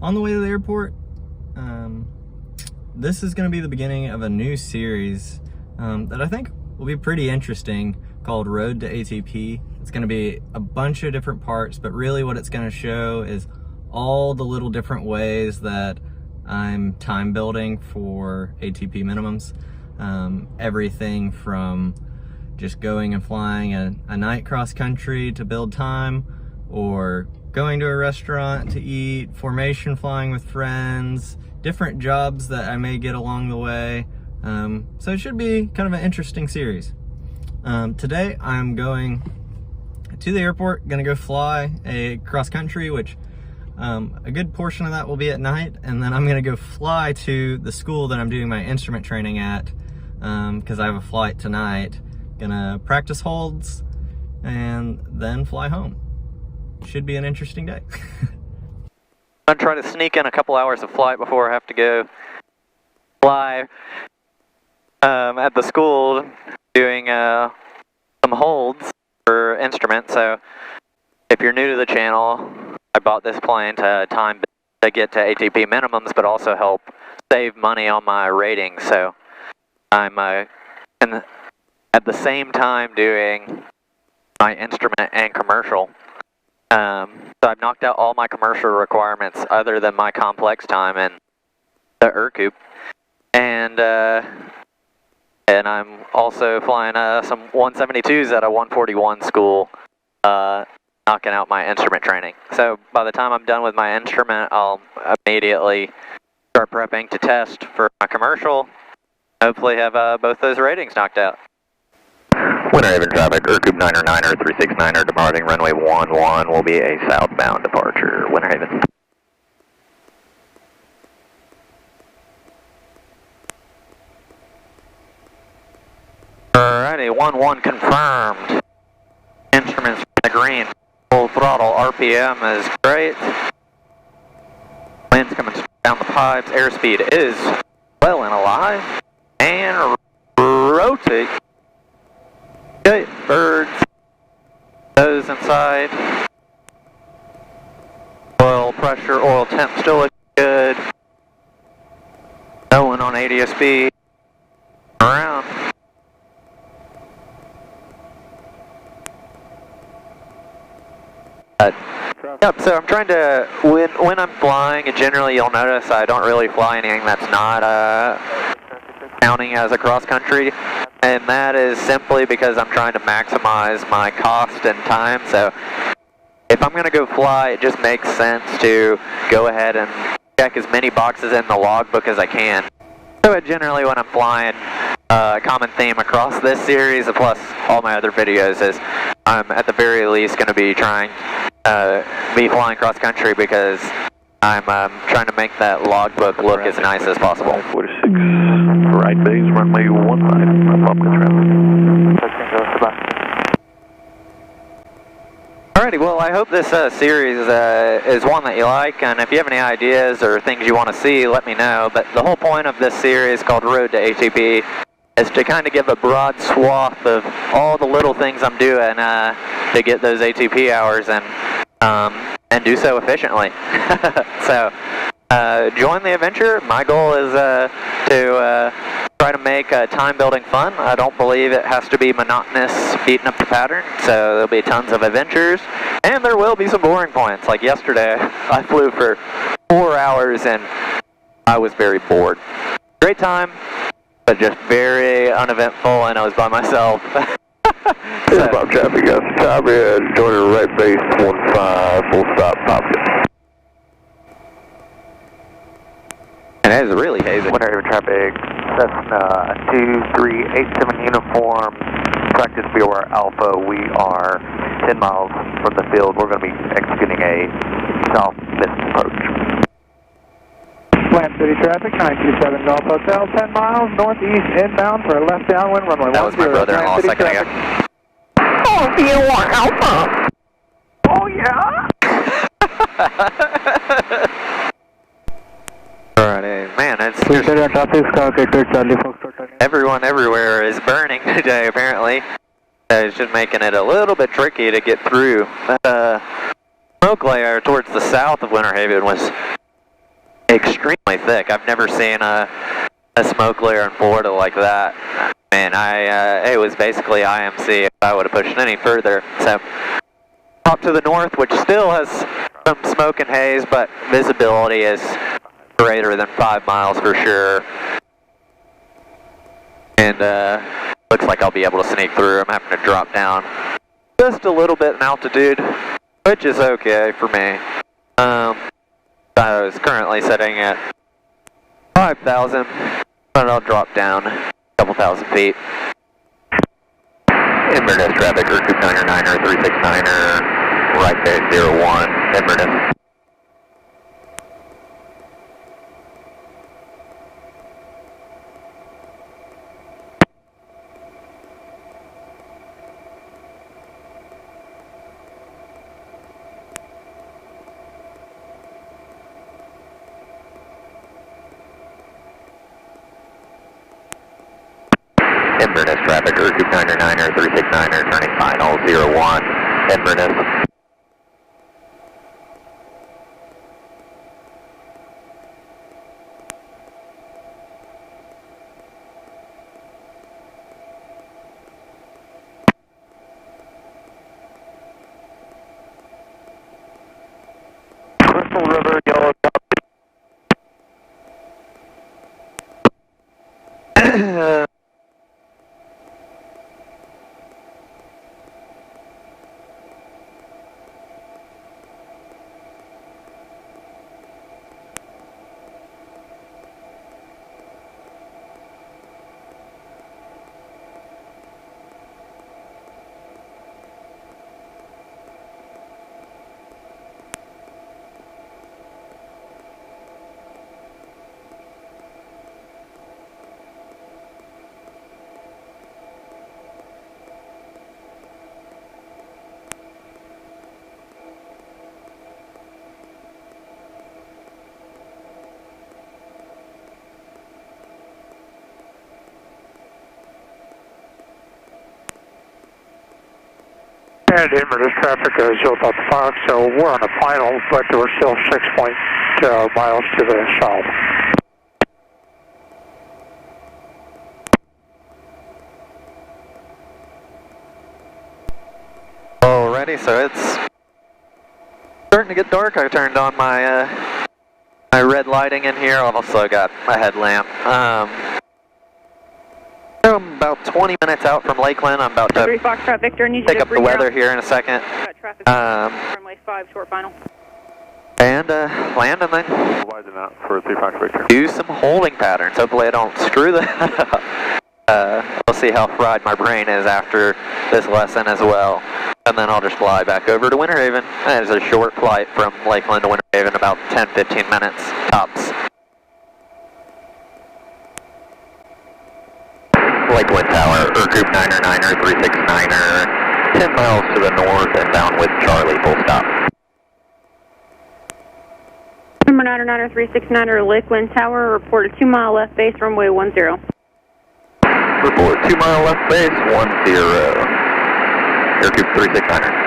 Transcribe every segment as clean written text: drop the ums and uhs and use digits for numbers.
on the way to the airport. This is going to be the beginning of a new series that I think will be pretty interesting, called Road to ATP. It's going to be a bunch of different parts, but really what it's going to show is all the little different ways that I'm time building for ATP minimums. Everything from just going and flying a night cross country to build time, or going to a restaurant to eat, formation flying with friends, different jobs that I may get along the way. So it should be kind of an interesting series. Today I'm going to the airport, gonna go fly a cross country, which a good portion of that will be at night, and then I'm gonna go fly to the school that I'm doing my instrument training at, because I have a flight tonight. Gonna practice holds and then fly home. Should be an interesting day. I'm trying to sneak in a couple hours of flight before I have to go fly at the school, doing some holds for instruments. So if you're new to the channel, I bought this plane to get to ATP minimums, but also help save money on my ratings. So I'm at the same time doing my instrument and commercial. So I've knocked out all my commercial requirements other than my complex time and the Ercoupe. And I'm also flying some 172s at a 141 school, knocking out my instrument training. So by the time I'm done with my instrument, I'll immediately start prepping to test for my commercial. Hopefully have both those ratings knocked out. Winter Haven traffic, Ercoupe 9er 369er departing runway 11 will be a southbound departure. Winter Haven. Alrighty, 11 confirmed. Instruments in the green. Full throttle, RPM is great. Wind's coming down the pipes. Airspeed is well and alive. And rotate. Okay, birds. Those inside. Oil pressure, oil temp still looks good. No one on ADSB. Around. Yep, so I'm trying to, when I'm flying, generally you'll notice I don't really fly anything that's not counting as a cross country, and that is simply because I'm trying to maximize my cost and time. So if I'm going to go fly, it just makes sense to go ahead and check as many boxes in the logbook as I can. So generally when I'm flying, a common theme across this series, plus all my other videos, is I'm at the very least going to be trying be flying cross country because I'm trying to make that logbook look as nice as possible. 46, right base, runway 15, Alrighty, well I hope this series is one that you like, and if you have any ideas or things you want to see, let me know. But the whole point of this series, called Road to ATP, is to kind of give a broad swath of all the little things I'm doing to get those ATP hours and do so efficiently. So join the adventure. My goal is to try to make time building fun. I don't believe it has to be monotonous, beating up the pattern. So there'll be tons of adventures, and there will be some boring points. Like yesterday, I flew for 4 hours and I was very bored. Great time, but just very uneventful, and I was by myself. So, Bob traffic, top red, Jordan right base, 15, full stop, Popkin. And it is really hazy. Winter Haven traffic, Cessna 2387 uniform, practice BOR Alpha. We are 10 miles from the field. We're going to be executing a south-miss approach. Slam City traffic, 927 Golf Hotel, 10 miles northeast inbound for a left downwind runway 10. That was my brother-in-law a second ago. Oh, BOR Alpha! Oh, yeah? Alrighty, man, everyone everywhere is burning today, apparently. It's just making it a little bit tricky to get through. Smoke layer towards the south of Winter Haven was extremely thick. I've never seen a smoke layer in Florida like that. Man, it was basically IMC if I would have pushed any further. So, off to the north, which still has some smoke and haze, but visibility is greater than 5 miles for sure. And looks like I'll be able to sneak through. I'm having to drop down just a little bit in altitude, which is okay for me. I was currently sitting at 5,000, but I'll drop down a couple thousand feet. Inverness traffic, Ercoupe 9er, 369er, right base 01, Inverness. Inverness traffic, Ercoupe 9er, 369er, turning final 01, Inverness. Crystal River, yellow top. And Inverness traffic is 0.5, so we're on the final, but we're still 6 miles to the south. Alrighty, so it's starting to get dark. I turned on my my red lighting in here. I've also got a headlamp. I'm about 20 minutes out from Lakeland. I'm about to pick up the weather here in a second. Runway 5, short final. And land and then do some holding patterns. Hopefully I don't screw that up. We'll see how fried my brain is after this lesson as well. And then I'll just fly back over to Winter Haven. That is a short flight from Lakeland to Winter Haven, about 10-15 minutes tops. Lakeland Tower, Ercoupe 9er, 369er, 10 miles to the north and bound with Charlie, full stop. Number 9er, 369er, Lakeland Tower, report a 2 mile left base, runway 10. Report 2 mile left base, 10. Ercoupe 369er.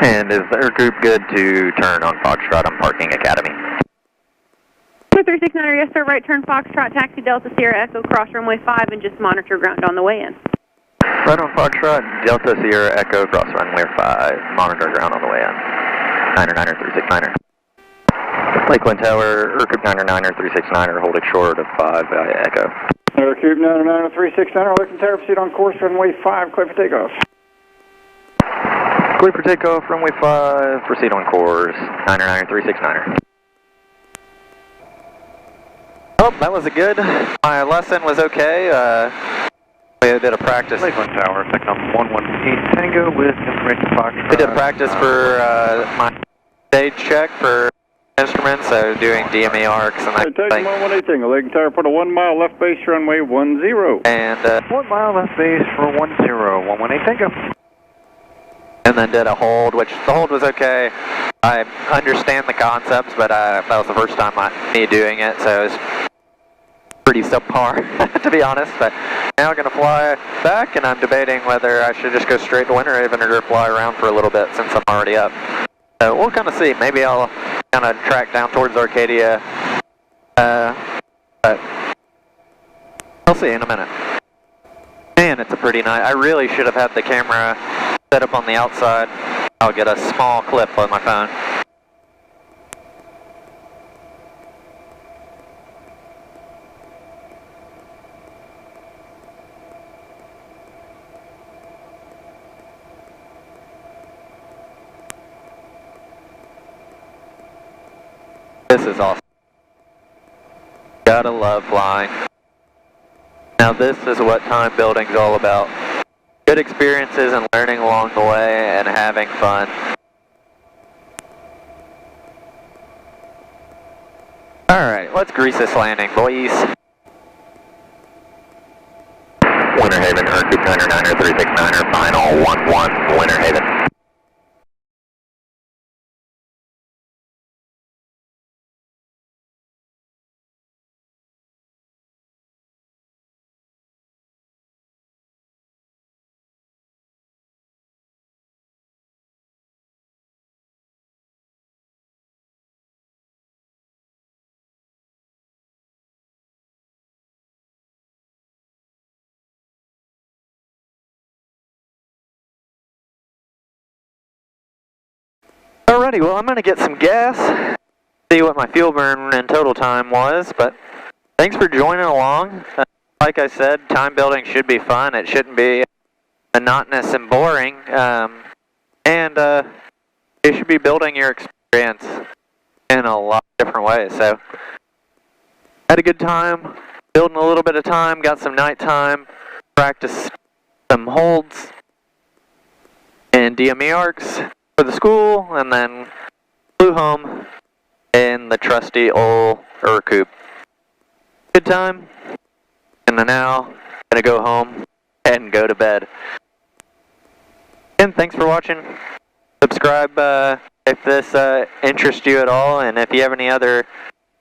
And is the Ercoupe good to turn on Foxtrot on Parking Academy? 369er, yes sir, right turn Foxtrot, taxi Delta Sierra Echo, cross runway 5 and just monitor ground on the way in. Right on Foxtrot, Delta Sierra Echo, cross runway 5, monitor ground on the way in. 9er, 369er. Lakeland Tower, Ercoupe 9er, 369er, holding short of 5 via Echo. Ercoupe 99369, looking tower, proceed on course, runway 5, clear for takeoff. Clear for takeoff, runway 5, proceed on course, 99369er. Oh, that was a good. My lesson was okay. We did a practice. Lakeland Tower, Takeoff 118 Tango with information Foxtrot. We did a practice for my stage check for instruments, so doing DME arcs and that thing. 118 Tango, Lakeland Tower, put a 1 mile left base, runway 10. And 1 mile left base for 10, 118 Tango. And then did a hold, which the hold was okay. I understand the concepts, but that was the first time me doing it, so it was pretty subpar, to be honest. But now I'm going to fly back, and I'm debating whether I should just go straight to Winter Haven or fly around for a little bit since I'm already up. So we'll kind of see. Maybe I'll kind of track down towards Arcadia, but I'll see in a minute. Man, it's a pretty night. I really should have had the camera set up on the outside. I'll get a small clip on my phone. This is awesome. Gotta love flying. Now this is what time building's all about. Good experiences and learning along the way and having fun. Alright, let's grease this landing, boys. Winter Haven, Ercoupe 99369er, final 11, Winter Haven. Alrighty, well I'm going to get some gas, see what my fuel burn and total time was, but thanks for joining along. Like I said, time building should be fun. It shouldn't be monotonous and boring, and you should be building your experience in a lot of different ways. So, had a good time, building a little bit of time, got some nighttime, practiced some holds and DME arcs for the school, and then flew home in the trusty old Ercoupe. Good time, and then now gonna go home and go to bed. And thanks for watching. Subscribe if this interests you at all, and if you have any other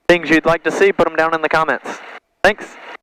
things you'd like to see, put them down in the comments. Thanks.